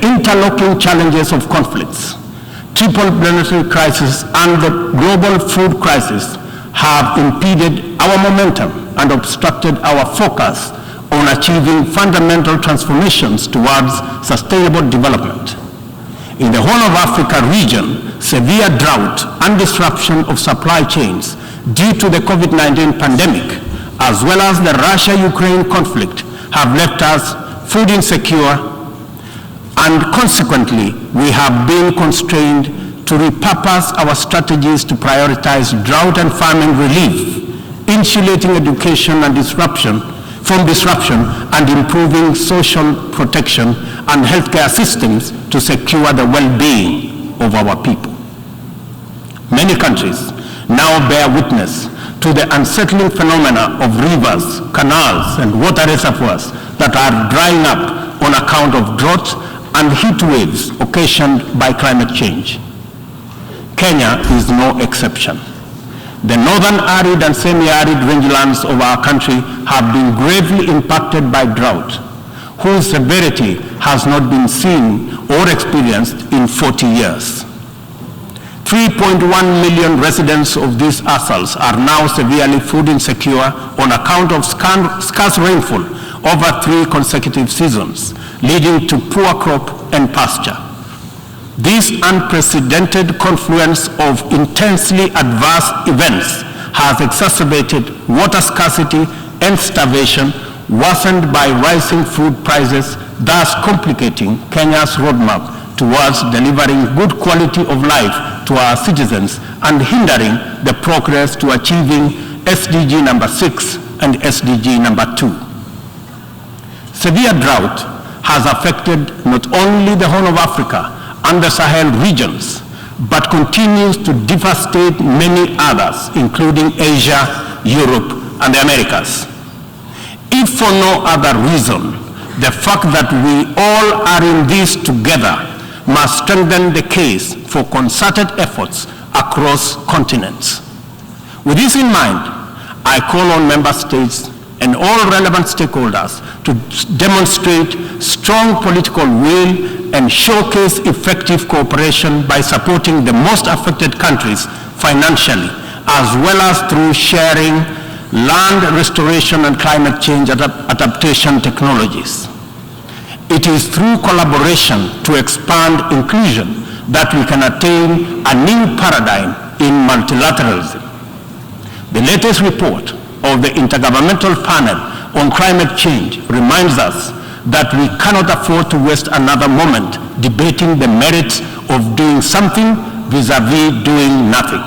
The interlocking challenges of conflicts, triple planetary crisis, and the global food crisis have impeded our momentum and obstructed our focus on achieving fundamental transformations towards sustainable development. In the Horn of Africa region, severe drought and disruption of supply chains due to the COVID-19 pandemic, as well as the Russia-Ukraine conflict, have left us food insecure, and consequently, we have been constrained to repurpose our strategies to prioritize drought and famine relief, insulating education and from disruption, and improving social protection and healthcare systems to secure the well-being of our people. Many countries now bear witness to the unsettling phenomena of rivers, canals, and water reservoirs that are drying up on account of drought and heat waves occasioned by climate change. Kenya is no exception. The northern arid and semi-arid rangelands of our country have been gravely impacted by drought, whose severity has not been seen or experienced in 40 years. 3.1 million residents of these atolls are now severely food insecure on account of scarce rainfall over 3 consecutive seasons, leading to poor crop and pasture. This unprecedented confluence of intensely adverse events has exacerbated water scarcity and starvation, worsened by rising food prices, thus complicating Kenya's roadmap towards delivering good quality of life to our citizens and hindering the progress to achieving SDG number 6 and SDG number 2. Severe drought has affected not only the Horn of Africa and the Sahel regions, but continues to devastate many others, including Asia, Europe, and the Americas. If for no other reason, the fact that we all are in this together must strengthen the case for concerted efforts across continents. With this in mind, I call on member states and all relevant stakeholders to demonstrate strong political will and showcase effective cooperation by supporting the most affected countries financially, as well as through sharing land restoration and climate change adaptation technologies. It is through collaboration to expand inclusion that we can attain a new paradigm in multilateralism. The latest report of the Intergovernmental Panel on Climate Change reminds us that we cannot afford to waste another moment debating the merits of doing something vis-a-vis doing nothing.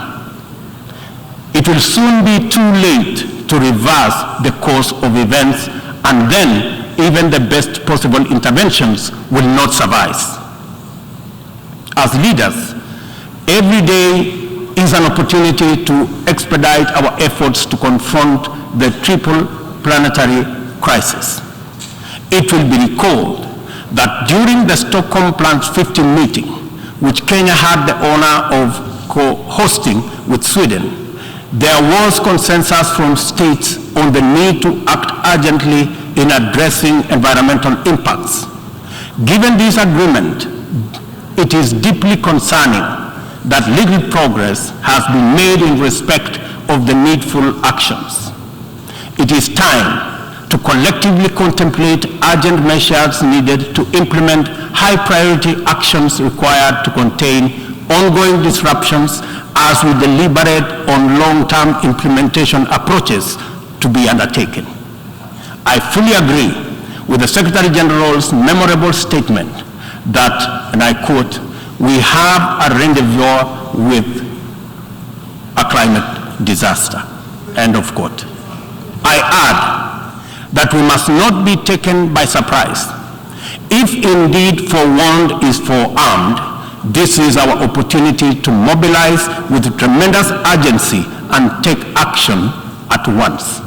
It will soon be too late to reverse the course of events, and then even the best possible interventions will not suffice. As leaders, every day is an opportunity to expedite our efforts to confront the triple planetary crisis. It will be recalled that during the Stockholm Plus 15 meeting, which Kenya had the honor of co-hosting with Sweden, there was consensus from states on the need to act urgently in addressing environmental impacts. Given this agreement, it is deeply concerning that little progress has been made in respect of the needful actions. It is time to collectively contemplate urgent measures needed to implement high-priority actions required to contain ongoing disruptions as we deliberate on long-term implementation approaches to be undertaken. I fully agree with the Secretary General's memorable statement that, and I quote, "We have a rendezvous with a climate disaster," end of quote. I add that we must not be taken by surprise. If indeed forewarned is forearmed, this is our opportunity to mobilize with tremendous urgency and take action at once.